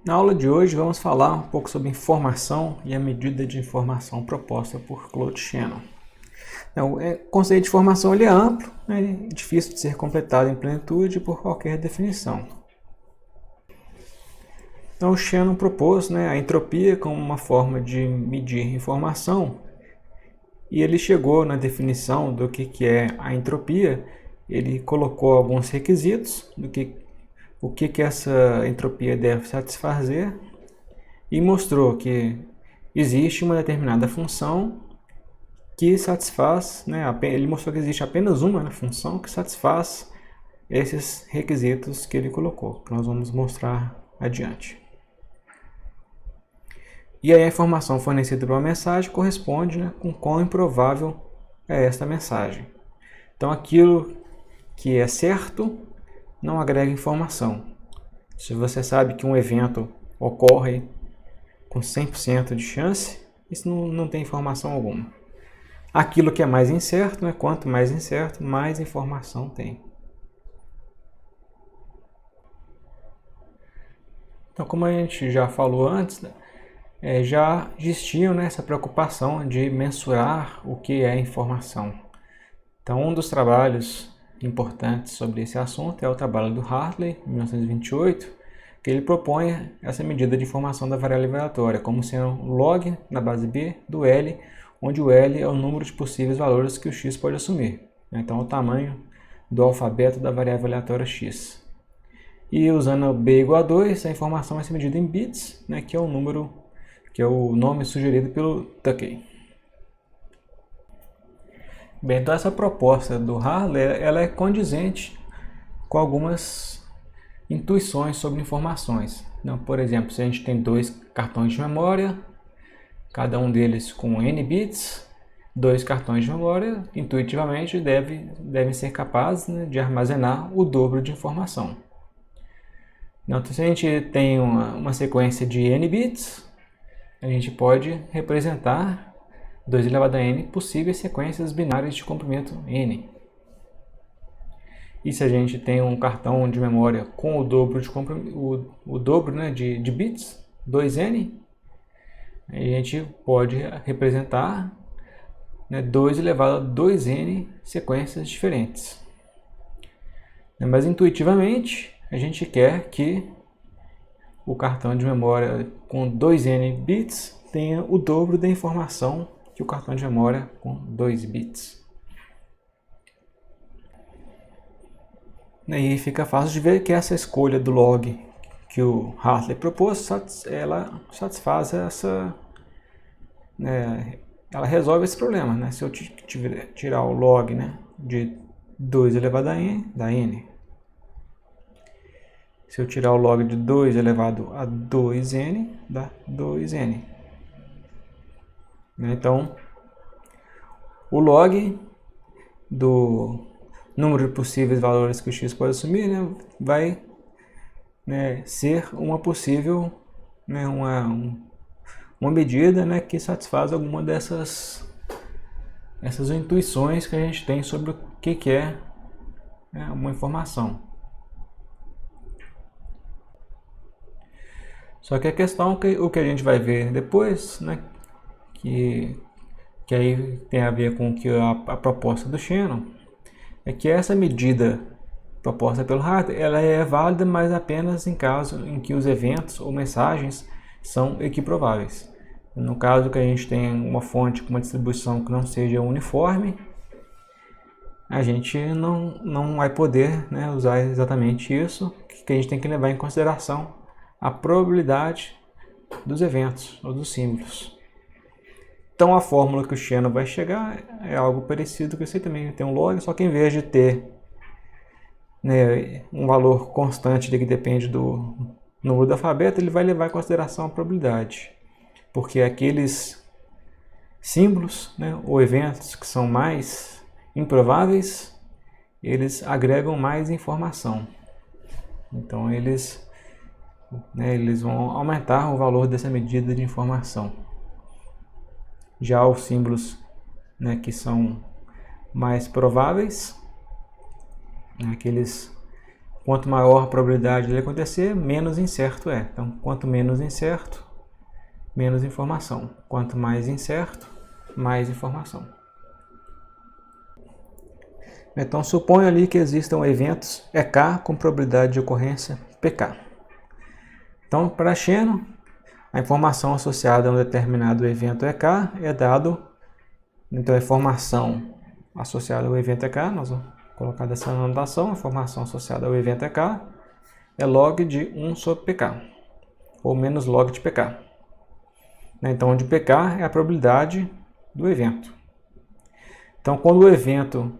Na aula de hoje vamos falar um pouco sobre informação e a medida de informação proposta por Claude Shannon. Então, o conceito de informação ele é amplo, né, e difícil de ser completado em plenitude por qualquer definição. Então, o Shannon propôs, né, a entropia como uma forma de medir informação, e ele chegou na definição do que é a entropia. Ele colocou alguns requisitos do o que essa entropia deve satisfazer e mostrou que existe uma determinada função que satisfaz, né, ele mostrou que existe apenas uma função que satisfaz esses requisitos que ele colocou, que nós vamos mostrar adiante. E aí a informação fornecida por uma mensagem corresponde, né, com quão improvável é esta mensagem. Então aquilo que é certo não agrega informação. Se você sabe que um evento ocorre com 100% de chance, isso não tem informação alguma. Aquilo que é mais incerto, né? Quanto mais incerto, mais informação tem. Então, como a gente já falou antes, já existia, né, essa preocupação de mensurar o que é informação. Então, um dos trabalhos importantes sobre esse assunto é o trabalho do Hartley, em 1928, que ele propõe essa medida de informação da variável aleatória como sendo log na base b do L, onde o L é o número de possíveis valores que o x pode assumir. Então, é o tamanho do alfabeto da variável aleatória x. E usando b igual a 2, a informação vai ser medida em bits, né, que é o número, que é o nome sugerido pelo Tukey. Bem, então essa proposta do Hartley ela é condizente com algumas intuições sobre informações. Então, por exemplo, se a gente tem dois cartões de memória, cada um deles com n bits, dois cartões de memória, intuitivamente devem ser capazes, né, de armazenar o dobro de informação. Então, se a gente tem uma sequência de n bits, a gente pode representar 2 elevado a n possíveis sequências binárias de comprimento n. E se a gente tem um cartão de memória com o dobro de bits, 2n, a gente pode representar, né, 2 elevado a 2n sequências diferentes. Mas intuitivamente a gente quer que o cartão de memória com 2n bits tenha o dobro da informação que o cartão de memória com 2 bits. E aí fica fácil de ver que essa escolha do log que o Hartley propôs, ela satisfaz essa, né, ela resolve esse problema, né? Se eu tirar o log, né, de 2 elevado a n, dá n. Se eu tirar o log de 2 elevado a 2n, dá 2n. Então, o log do número de possíveis valores que o x pode assumir, né, vai, né, ser uma possível, né, uma medida, né, que satisfaz alguma essas intuições que a gente tem sobre o que é, né, uma informação. Só que a questão, o que a gente vai ver depois, né, que aí tem a ver com que a proposta do Shannon, é que essa medida proposta pelo Hartley, ela é válida, mas apenas em caso em que os eventos ou mensagens são equiprováveis. No caso que a gente tem uma fonte com uma distribuição que não seja uniforme, a gente não vai poder, né, usar exatamente isso, que a gente tem que levar em consideração a probabilidade dos eventos ou dos símbolos. Então a fórmula que o Shannon vai chegar é algo parecido, que você também tem um log, só que em vez de ter, né, um valor constante que depende do número do alfabeto, ele vai levar em consideração a probabilidade. Porque aqueles símbolos, né, ou eventos que são mais improváveis, eles agregam mais informação. Então eles vão aumentar o valor dessa medida de informação. Já os símbolos, né, que são mais prováveis, né, aqueles quanto maior a probabilidade dele acontecer, menos incerto é. Então, quanto menos incerto, menos informação. Quanto mais incerto, mais informação. Então, suponha ali que existam eventos EK com probabilidade de ocorrência PK. Então, para Shannon, a informação associada a um determinado evento EK é dado, então a informação associada ao evento EK, nós vamos colocar dessa notação, a informação associada ao evento EK é log de 1 sobre PK, ou menos log de PK. Então, onde PK é a probabilidade do evento. Então, quando o evento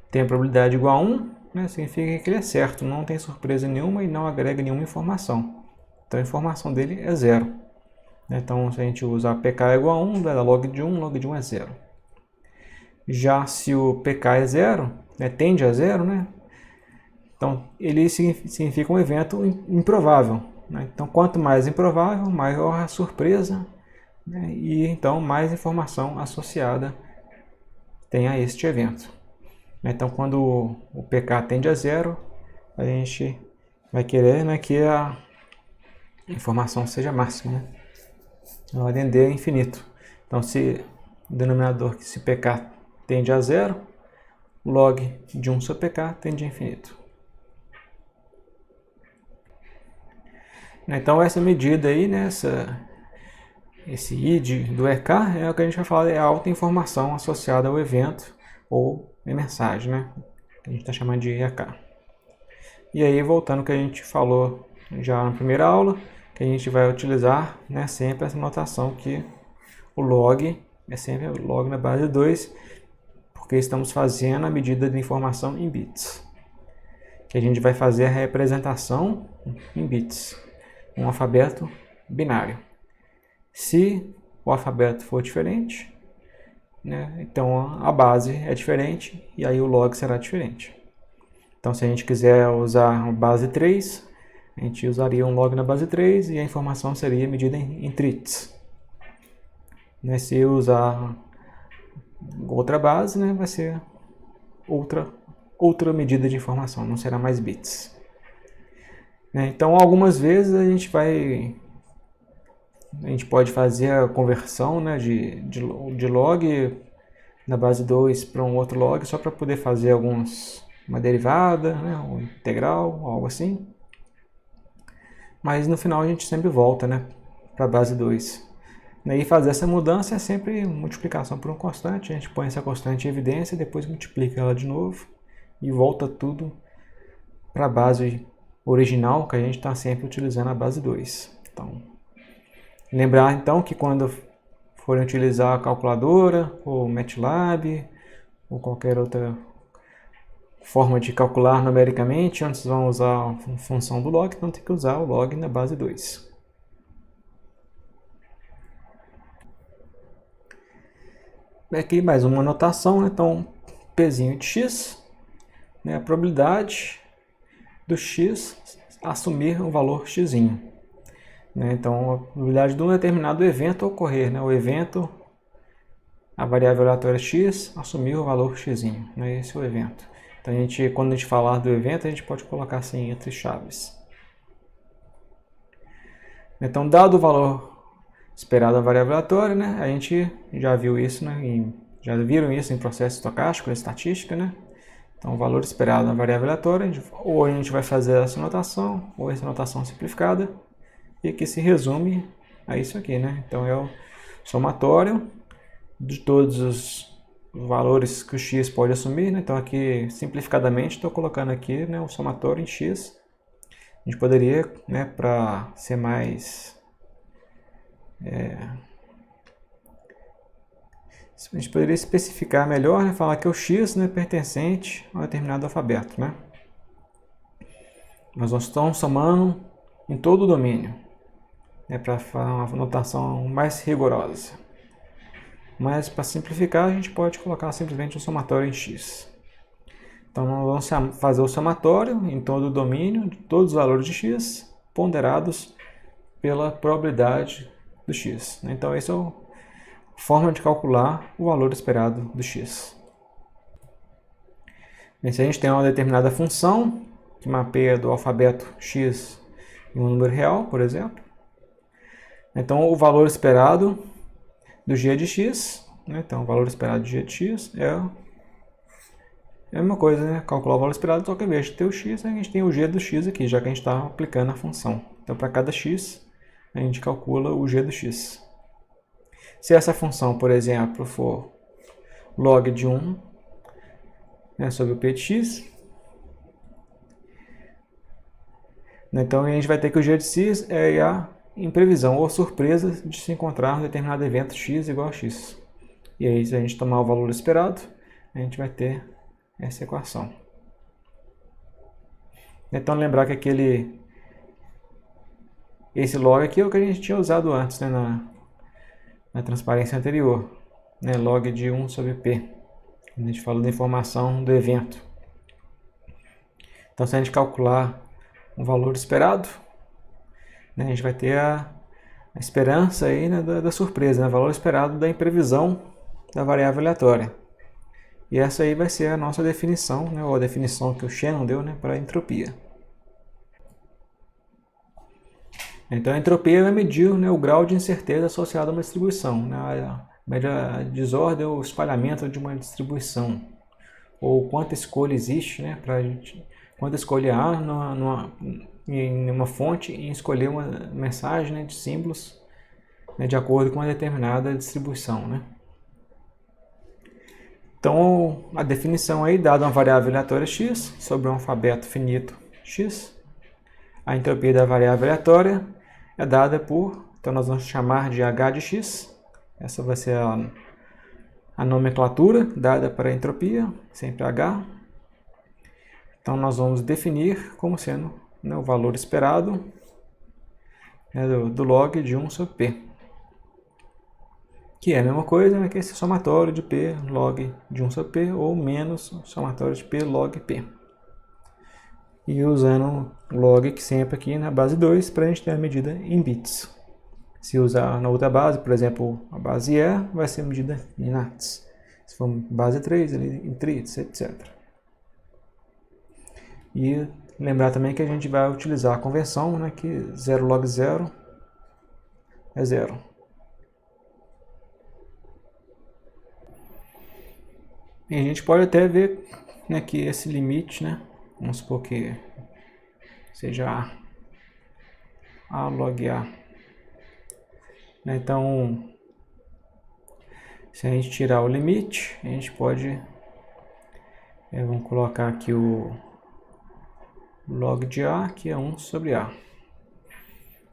tem a probabilidade igual a 1, né, significa que ele é certo, não tem surpresa nenhuma e não agrega nenhuma informação. Então a informação dele é 0. Então se a gente usar PK é igual a 1, dá log de 1 é 0. Já se o PK é 0, né, tende a 0, né, então ele significa um evento improvável. Né? Então quanto mais improvável, maior a surpresa, né, e então mais informação associada tem a este evento. Então, quando o PK tende a 0, a gente vai querer, né, que a informação seja máxima. Né? A ordem D é infinito. Então, se o denominador, se PK tende a 0, log de 1 sobre PK tende a infinito. Então, essa medida aí, né, esse id do EK, é o que a gente vai falar, é a alta informação associada ao evento ou mensagem, né? Que a gente está chamando de EK. E aí, voltando ao que a gente falou já na primeira aula, que a gente vai utilizar, né, sempre essa notação que o log é sempre log na base 2, porque estamos fazendo a medida de informação em bits. Que a gente vai fazer a representação em bits, um alfabeto binário. Se o alfabeto for diferente, né, então a base é diferente e aí o log será diferente. Então se a gente quiser usar a base 3, a gente usaria um log na base 3 e a informação seria medida em trits. Né, se usar outra base, né, vai ser outra medida de informação, não será mais bits. Né, então algumas vezes a gente pode fazer a conversão, né, de log na base 2 para um outro log, só para poder fazer uma derivada, né, um integral, algo assim. Mas no final a gente sempre volta, né, para a base 2. E fazer essa mudança é sempre multiplicação por uma constante. A gente põe essa constante em evidência, depois multiplica ela de novo e volta tudo para a base original, que a gente está sempre utilizando a base 2. Então, lembrar então que quando forem utilizar a calculadora, ou MATLAB, ou qualquer outra forma de calcular numericamente, antes vão usar a função do log, então tem que usar o log na base 2. Aqui mais uma notação, né? Então Pzinho de x, né? A probabilidade do x assumir um valor x. Né? Então a probabilidade de um determinado evento ocorrer, né? O evento, a variável aleatória x, assumir o valor x. Né? Esse é o evento. Então quando a gente falar do evento, a gente pode colocar assim entre chaves. Então dado o valor esperado da variável aleatória, né? A gente já viu isso, né? Já viram isso em processo estocástico, em estatística, né? Então, o valor esperado da variável aleatória, ou a gente vai fazer essa notação, ou essa notação simplificada, e que se resume a isso aqui, né? Então, é o somatório de todos os valores que o x pode assumir, né? Então, aqui, simplificadamente, estou colocando aqui, né, o somatório em x. A gente poderia, né, para ser mais... a gente poderia especificar melhor, né, falar que o x, né, é pertencente a um determinado alfabeto, né? Nós estamos somando em todo o domínio, né, para falar uma notação mais rigorosa. Mas para simplificar, a gente pode colocar simplesmente o somatório em x. Então nós vamos fazer o somatório em todo o domínio de todos os valores de x ponderados pela probabilidade do x. Então essa é a forma de calcular o valor esperado do x. E se a gente tem uma determinada função, que mapeia do alfabeto x em um número real, por exemplo. Então, o valor esperado do g de x, né? Então, o valor esperado de g de x é a mesma coisa, né? Calcular o valor esperado, só que ao invés de ter o x, a gente tem o g do x aqui, já que a gente está aplicando a função. Então, para cada x, a gente calcula o g do x. Se essa função, por exemplo, for log de 1, né, sobre o p de x, então a gente vai ter que o g de x é a imprevisão ou surpresa de se encontrar um determinado evento x igual a x. E aí, se a gente tomar o valor esperado, a gente vai ter essa equação. Então, lembrar que esse log aqui é o que a gente tinha usado antes, né, na transparência anterior, né, log de 1 sobre p. A gente falou da informação do evento. Então, se a gente calcular o valor esperado, né, a gente vai ter a esperança aí, né, da surpresa, né, o valor esperado da imprevisão da variável aleatória. E essa aí vai ser a nossa definição, né, ou a definição que o Shannon deu, né, para a entropia. Então, a entropia vai medir, né, o grau de incerteza associado a uma distribuição, né, mede a desordem ou espalhamento de uma distribuição, ou quanta escolha existe, né, quanta escolha há em uma fonte em escolher uma mensagem, né, de símbolos, né, de acordo com uma determinada distribuição, né. Então, a definição aí, dada uma variável aleatória x sobre um alfabeto finito x, a entropia da variável aleatória é dada por, então nós vamos chamar de h de x, essa vai ser a nomenclatura dada para a entropia, sempre h. Então nós vamos definir como sendo, né, o valor esperado, né, do log de 1 sobre p, que é a mesma coisa, né, que esse somatório de p log de 1 sobre p, ou menos o somatório de p log p. E usando log que sempre aqui na base 2 para a gente ter a medida em bits. Se usar na outra base, por exemplo, a base E, vai ser medida em nats. Se for base 3, em trits, etc. E lembrar também que a gente vai utilizar a conversão, né, que 0 log 0 é 0. E a gente pode até ver, né, que esse limite, né, vamos supor que seja a log A. Então, se a gente tirar o limite, a gente pode, vamos colocar aqui o log de A, que é 1 sobre A.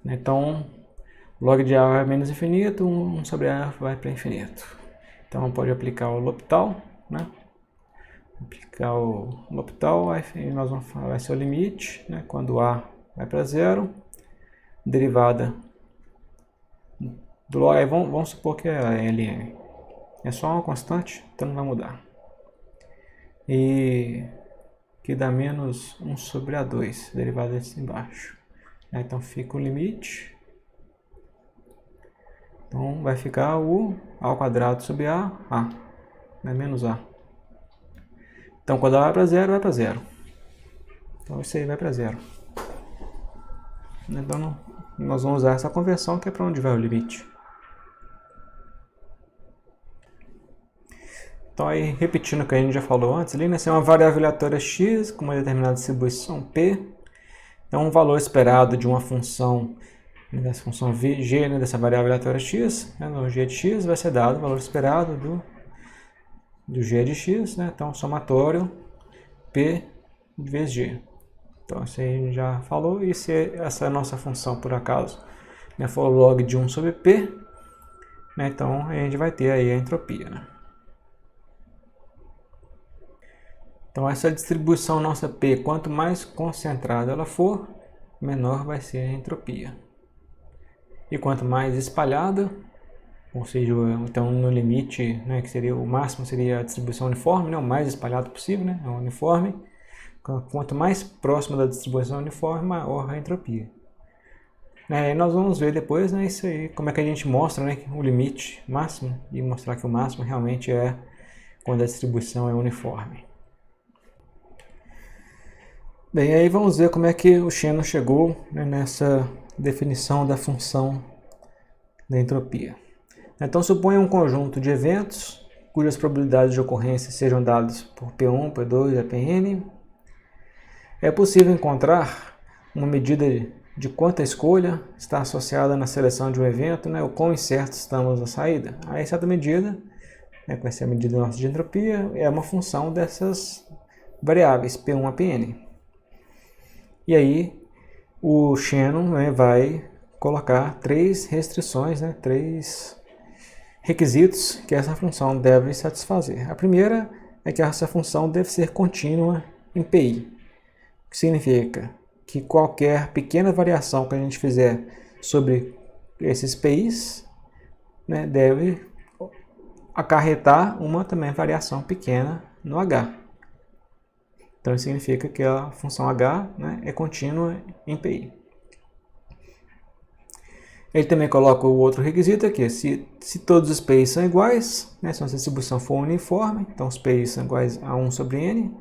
Então, log de A vai menos infinito, 1 sobre A vai para infinito. Então, pode aplicar o L'Hopital, né? Aplicar o L'Hopital, aí nós vamos falar, vai ser o limite, né? Quando A vai para 0, derivada do log, vamos supor que é a ln, é só uma constante, então não vai mudar, e que dá menos 1 sobre A2, derivada desse embaixo. Então fica o limite, então vai ficar o A ao quadrado sobre A, né, menos A. Então quando A vai para 0, vai para 0. Então isso aí vai para 0. Então nós vamos usar essa conversão, que é para onde vai o limite. Então aí, repetindo o que a gente já falou antes, ali, né, se é uma variável aleatória x com uma determinada distribuição p, então o valor esperado de uma função, né, dessa função g, né, dessa variável aleatória x, né, no g de x vai ser dado o valor esperado do g de x, né, então somatório p vezes g. Então isso aí a gente já falou, e se essa nossa função por acaso, né, for log de 1 sobre p, né, então a gente vai ter aí a entropia, né. Então essa distribuição nossa P, quanto mais concentrada ela for, menor vai ser a entropia. E quanto mais espalhada, ou seja, então no limite, né, que seria o máximo, seria a distribuição uniforme, né, o mais espalhado possível, né, uniforme. Quanto mais próximo da distribuição uniforme, maior a entropia. E nós vamos ver depois, né, isso aí, como é que a gente mostra, né, o limite máximo, e mostrar que o máximo realmente é quando a distribuição é uniforme. Bem, aí vamos ver como é que o Shannon chegou, né, nessa definição da função da entropia. Então, suponha um conjunto de eventos cujas probabilidades de ocorrência sejam dadas por P1, P2 e Pn. É possível encontrar uma medida de quanto a escolha está associada na seleção de um evento, né, o quão incertos estamos na saída. Aí, essa medida, né, que vai ser a medida nossa de entropia, é uma função dessas variáveis, P1 a Pn. E aí, o Shannon, né, vai colocar três restrições, né, três requisitos que essa função deve satisfazer. A primeira é que essa função deve ser contínua em PI, o que significa que qualquer pequena variação que a gente fizer sobre esses PIs, né, deve acarretar uma também variação pequena no H. Então isso significa que a função H, né, é contínua em PI. Ele também coloca o outro requisito aqui, se todos os PIs são iguais, né, se a distribuição for uniforme, então os PIs são iguais a 1 sobre n,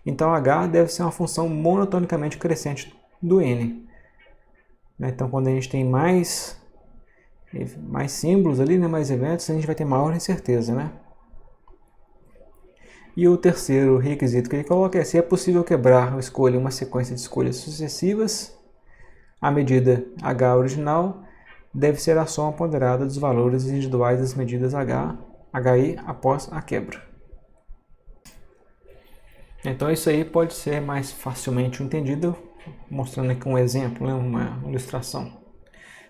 então H deve ser uma função monotonicamente crescente do n. Então quando a gente tem mais símbolos ali, né, mais eventos, a gente vai ter maior incerteza, né? E o terceiro requisito que ele coloca é se é possível quebrar a escolha em uma sequência de escolhas sucessivas, a medida H original deve ser a soma ponderada dos valores individuais das medidas H, HI após a quebra. Então isso aí pode ser mais facilmente entendido, mostrando aqui um exemplo, né, uma ilustração.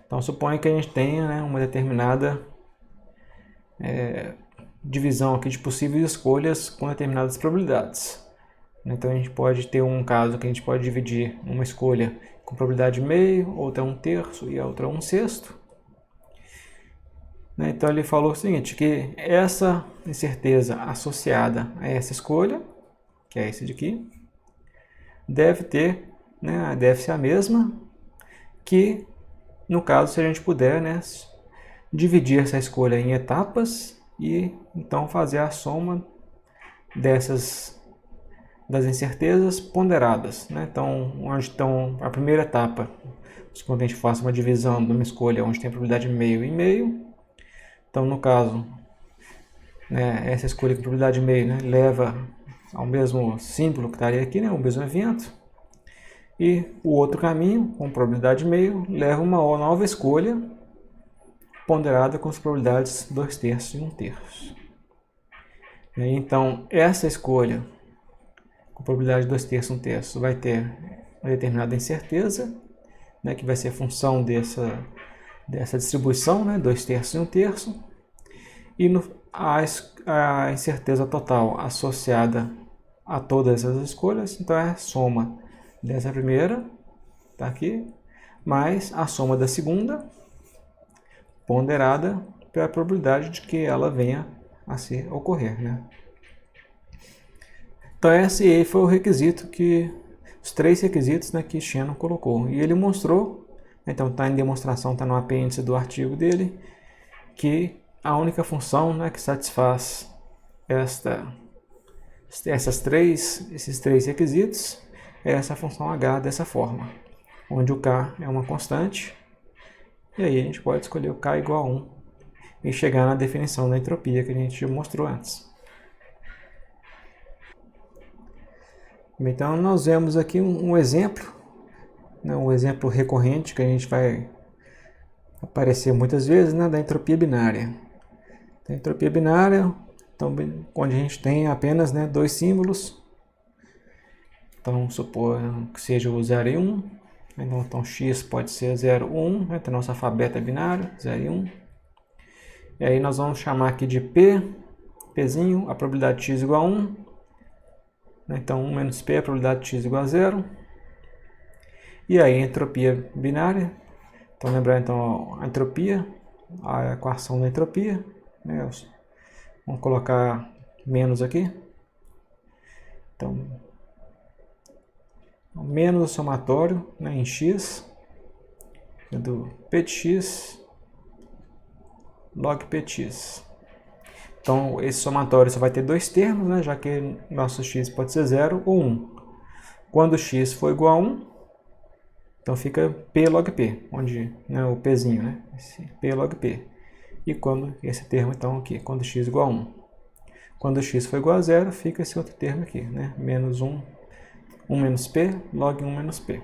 Então suponha que a gente tenha, né, uma determinada divisão aqui de possíveis escolhas com determinadas probabilidades. Então a gente pode ter um caso que a gente pode dividir uma escolha com probabilidade meio, outra 1/3 e a outra 1/6. Então ele falou o seguinte, que essa incerteza associada a essa escolha, que é esse daqui, deve ser a mesma que, no caso, se a gente puder, né, dividir essa escolha em etapas e então fazer a soma das incertezas ponderadas, né? Então, onde estão a primeira etapa, quando a gente faz uma divisão de uma escolha onde tem probabilidade meio e meio, então no caso, né, essa escolha com probabilidade meio, né, leva ao mesmo símbolo que estaria aqui, né, o mesmo evento, e o outro caminho com probabilidade meio leva uma nova escolha ponderada com as probabilidades 2/3 e 1/3. Então essa escolha com probabilidade 2/3 e 1/3 vai ter uma determinada incerteza, né, que vai ser função dessa distribuição, né, 2/3 e 1/3, e a incerteza total associada a todas as escolhas, então é a soma dessa primeira, tá aqui, mais a soma da segunda, ponderada pela probabilidade de que ela venha a se ocorrer, né? Então esse aí foi o requisito os três requisitos, né, que Shannon colocou. E ele mostrou, então está em demonstração, está no apêndice do artigo dele, que a única função, né, que satisfaz esses três requisitos é essa função H dessa forma, onde o K é uma constante, e aí a gente pode escolher o K igual a 1 e chegar na definição da entropia que a gente mostrou antes. Então nós vemos aqui um exemplo, né, um exemplo recorrente que a gente vai aparecer muitas vezes, né, da entropia binária. A entropia binária, então, onde a gente tem apenas, né, dois símbolos. Então supor que seja o 0 e 1. Então x pode ser 0, 1, né, então nosso alfabeto é binário, 0 e 1. E aí nós vamos chamar aqui de Pzinho, a probabilidade de x igual a 1. Então 1 menos P, a probabilidade de x igual a 0. E aí a entropia binária. Então lembrar então a entropia, a equação da entropia, né? Vamos colocar menos aqui. Então menos o somatório, né, em x do p de x log p de x. Então esse somatório só vai ter dois termos, né, já que nosso x pode ser 0 ou 1. Quando x for igual a 1, então fica P log P, onde, né, o Pzinho, né? Esse P log P. E quando esse termo, então, aqui, quando x igual a 1. Quando x for igual a 0, fica esse outro termo aqui, né? Menos 1 menos P log 1 menos P.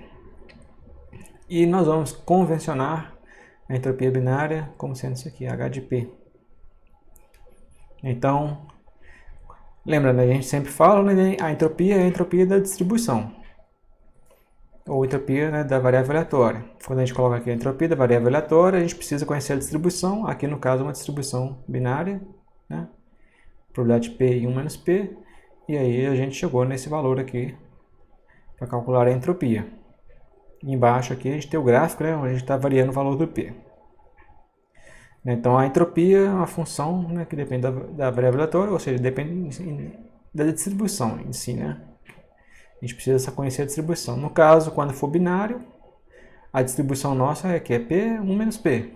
E nós vamos convencionar a entropia binária como sendo isso aqui, H de P. Então, lembra, né, a gente sempre fala, né, a entropia é a entropia da distribuição, ou entropia, né, da variável aleatória. Quando a gente coloca aqui a entropia da variável aleatória, a gente precisa conhecer a distribuição, aqui no caso uma distribuição binária, né, probabilidade de P e 1 menos P, e aí a gente chegou nesse valor aqui para calcular a entropia. E embaixo aqui a gente tem o gráfico, né, onde a gente está variando o valor do P. Então a entropia é uma função, né, que depende da variável aleatória, ou seja, depende da distribuição em si, né? A gente precisa conhecer a distribuição. No caso, quando for binário, a distribuição nossa é que é P 1 menos P.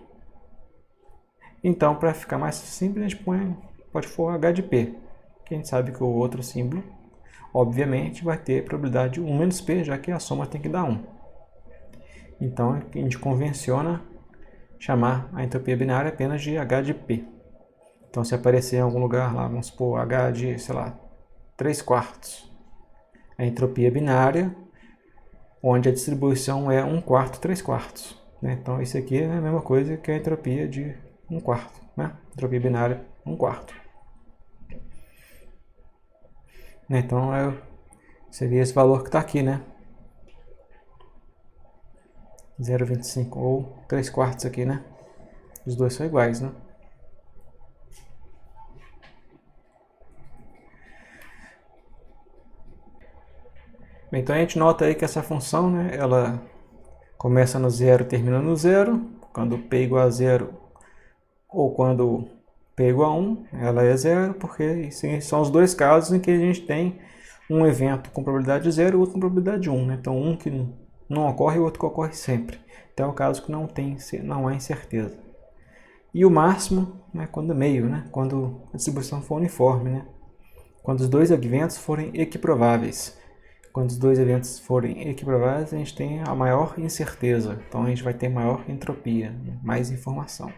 Então, para ficar mais simples, a gente pode pôr H de P, que a gente sabe que o outro símbolo, obviamente, vai ter probabilidade de 1 menos P, já que a soma tem que dar 1. Então, a gente convenciona chamar a entropia binária apenas de H de P. Então, se aparecer em algum lugar lá, vamos supor H de, sei lá, 3/4, a entropia binária, onde a distribuição é 1/4, 3/4. Né? Então, isso aqui é a mesma coisa que a entropia de 1/4. Né? Entropia binária 1/4. Então, seria esse valor que está aqui, né? 0,25 ou 3/4 aqui, né? Os dois são iguais, né? Bem, então a gente nota aí que essa função, né, ela começa no 0 e termina no 0. Quando P igual a 0 ou quando P igual a 1, ela é 0, porque são os dois casos em que a gente tem um evento com probabilidade de 0 e outro com probabilidade de 1. Né? Então, um que não ocorre e o outro que ocorre sempre. Então, é o caso que não há incerteza. E o máximo, né, quando é meio, né, quando a distribuição for uniforme, né, quando os dois eventos forem equiprováveis. Quando os dois eventos forem equiprováveis, a gente tem a maior incerteza. Então, a gente vai ter maior entropia, né, mais informação.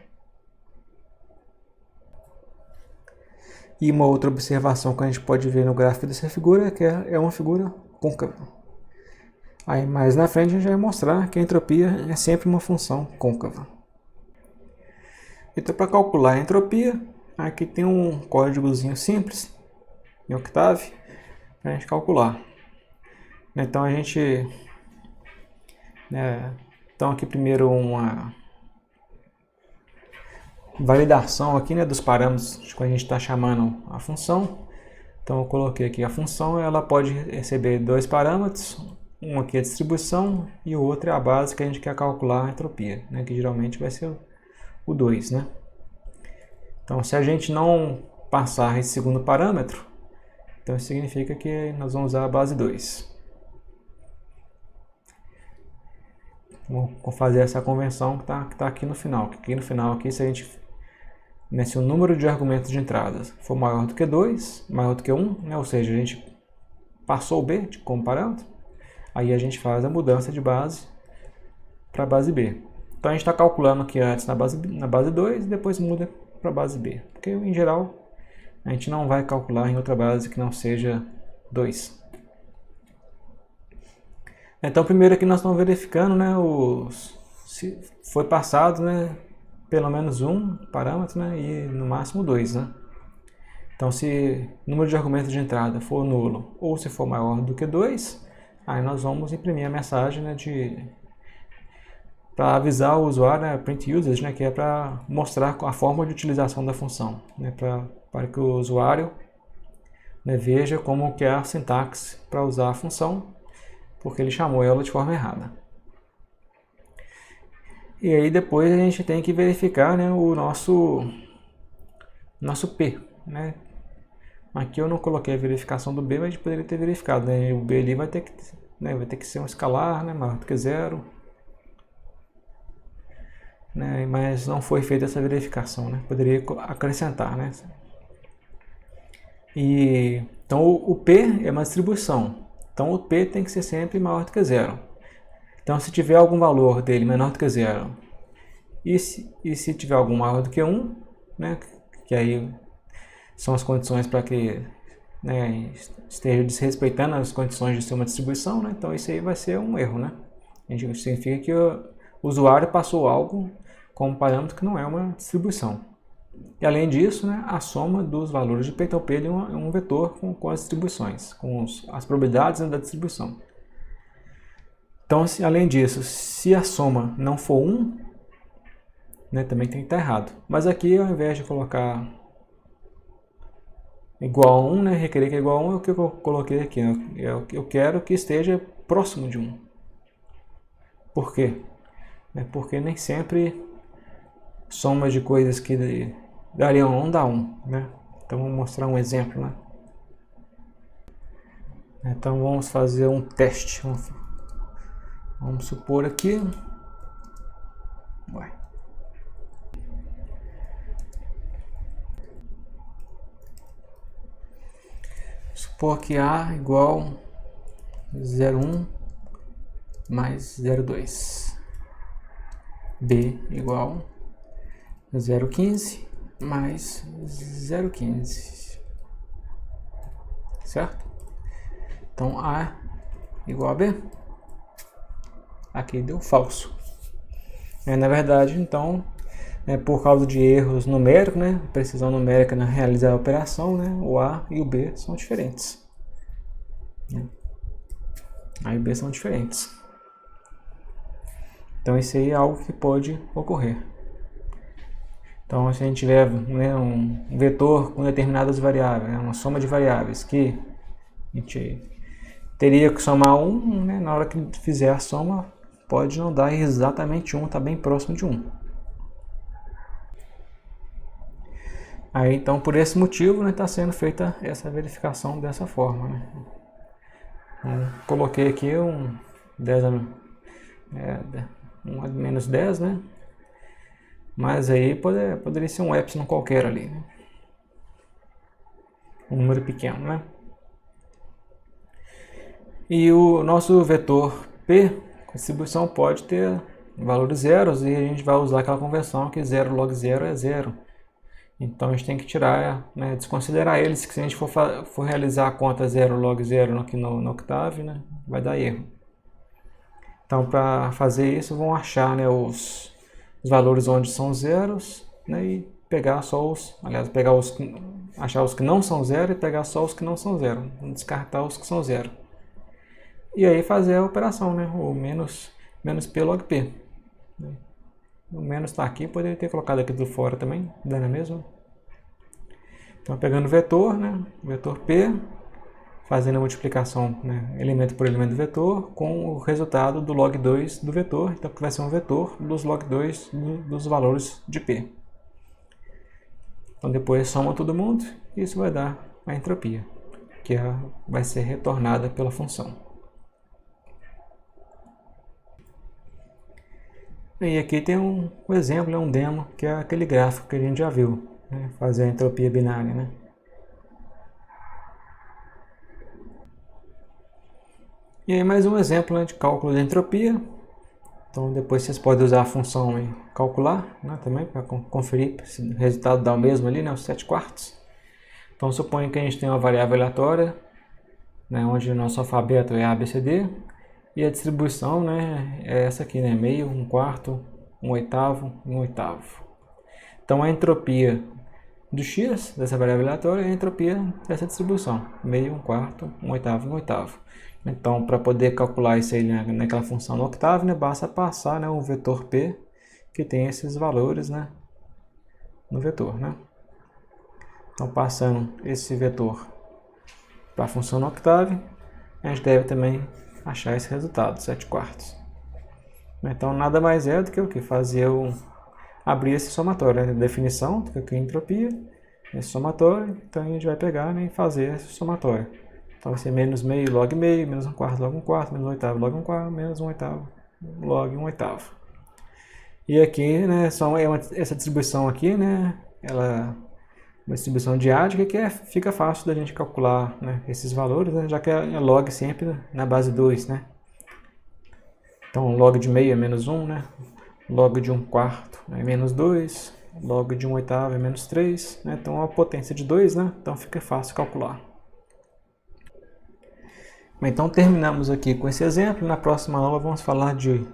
E uma outra observação que a gente pode ver no gráfico dessa figura é que é uma figura côncava. Aí mais na frente a gente vai mostrar que a entropia é sempre uma função côncava. Então, para calcular a entropia, aqui tem um códigozinho simples, em Octave, para a gente calcular. Então, a gente... então, aqui primeiro uma validação aqui, né, dos parâmetros que a gente está chamando a função. Então, eu coloquei aqui a função, ela pode receber dois parâmetros. Um aqui é a distribuição e o outro é a base que a gente quer calcular a entropia, né, que geralmente vai ser o 2, né? Então, se a gente não passar esse segundo parâmetro, então isso significa que nós vamos usar a base 2. Vou fazer essa convenção que tá aqui no final. Aqui no final, aqui, se a gente, né, se o número de argumentos de entradas for maior do que 2, maior do que 1, né, ou seja, a gente passou o B como parâmetro, aí a gente faz a mudança de base para a base B. Então a gente está calculando aqui antes na base 2 e depois muda para a base B. Porque em geral a gente não vai calcular em outra base que não seja 2. Então primeiro aqui nós estamos verificando, né, se foi passado, né, pelo menos um parâmetro, né, e no máximo 2. Né? Então se o número de argumentos de entrada for nulo ou se for maior do que 2, aí nós vamos imprimir a mensagem, né, para avisar o usuário, né, print usage, né, que é para mostrar a forma de utilização da função, né, para que o usuário, né, veja como que é a sintaxe para usar a função, porque ele chamou ela de forma errada. E aí depois a gente tem que verificar, né, o nosso P. Né? Aqui eu não coloquei a verificação do B, mas a gente poderia ter verificado. Né? O B ali vai ter que ser um escalar, né, maior do que 0. Né? Mas não foi feita essa verificação. Né? Poderia acrescentar. Né? Então o P é uma distribuição. Então o P tem que ser sempre maior do que zero. Então se tiver algum valor dele menor do que zero, e se tiver algum maior do que 1, né, que aí são as condições para que, né, esteja desrespeitando as condições de ser uma distribuição, né, então isso aí vai ser um erro. Né? Significa que o usuário passou algo como parâmetro que não é uma distribuição. E além disso, né, a soma dos valores de P. Então P é um vetor com as distribuições, com as probabilidades da distribuição. Então, além disso, se a soma não for 1, né, também tem que estar errado. Mas aqui, ao invés de colocar igual a 1, né, requerer que é igual a 1, é o que eu coloquei aqui. Eu quero que esteja próximo de 1. Por quê? Porque nem sempre soma de coisas que dariam 1 dá 1. Né? Então, vou mostrar um exemplo. Né? Então, vamos fazer um teste. Vamos supor aqui. Vai. Supor que A igual 0,1 mais 0,2. B igual 0,15 mais 0,15. Certo? Então A igual a B. Aqui deu falso. Na verdade, então, por causa de erros numéricos, né, precisão numérica na realizar a operação, né, o A e o B são diferentes. A e B são diferentes. Então isso aí é algo que pode ocorrer. Então se a gente tiver, né, um vetor com determinadas variáveis, né, uma soma de variáveis que a gente teria que somar 1, né, na hora que fizer a soma pode não dar exatamente 1, está bem próximo de 1. Aí então por esse motivo, né, está sendo feita essa verificação dessa forma. Né? Então, coloquei aqui um 10 menos 10, né? Mas aí poderia ser um epsilon qualquer ali, né? Um número pequeno, né? E o nosso vetor P, distribuição, pode ter valores zeros e a gente vai usar aquela conversão que 0 log 0 é 0. Então a gente tem que tirar, né, desconsiderar eles, que se a gente for realizar a conta 0 log 0 aqui no Octave, né, vai dar erro. Então para fazer isso, vão achar, né, os valores onde são zeros, né, e pegar só achar os que não são zero e pegar só os que não são zero, descartar os que são zero. E aí fazer a operação, né, o menos P log P. O menos está aqui, poderia ter colocado aqui do fora também, dando a mesma. Então pegando o vetor, né, vetor P, fazendo a multiplicação, né, elemento por elemento do vetor, com o resultado do log 2 do vetor, então que vai ser um vetor dos log 2 dos valores de P. Então depois soma todo mundo e isso vai dar a entropia, que vai ser retornada pela função. E aqui tem um exemplo, um demo, que é aquele gráfico que a gente já viu, né, fazer a entropia binária. Né? E aí mais um exemplo, né, de cálculo de entropia. Então depois vocês podem usar a função e calcular, né, também para conferir se o resultado dá o mesmo ali, né, os 7/4. Então suponha que a gente tem uma variável aleatória, né, onde o nosso alfabeto é ABCD, e a distribuição, né, é essa aqui, né, meio, 1/4, 1/8 e 1/8. Então a entropia do x, dessa variável aleatória, é a entropia dessa distribuição, meio, 1/4, 1/8 e 1/8. Então, para poder calcular isso aí naquela função no Octave, né, basta passar, né, o vetor P, que tem esses valores, né, no vetor. Né? Então, passando esse vetor para a função no Octave, a gente deve também achar esse resultado, 7/4. Então, nada mais é do que o que? Abrir esse somatório, né? Definição, do que é entropia, esse somatório, então a gente vai pegar, né, e fazer esse somatório. Então vai ser menos meio log meio, menos 1/4 log 1/4, menos 1/8 log 1/4, menos 1/8 log 1/8. E aqui, né, essa distribuição aqui, né, ela uma distribuição diádica que fica fácil da gente calcular, né, esses valores, né, já que é log sempre na base 2, né? Então, log de meio é menos 1, né? Log de 1/4 é menos 2, log de 1/8 é menos 3, né? Então, a potência de 2, né? Então, fica fácil calcular. Então, terminamos aqui com esse exemplo. Na próxima aula, vamos falar de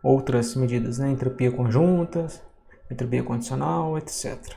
outras medidas, né? Entropia conjunta, entropia condicional, etc.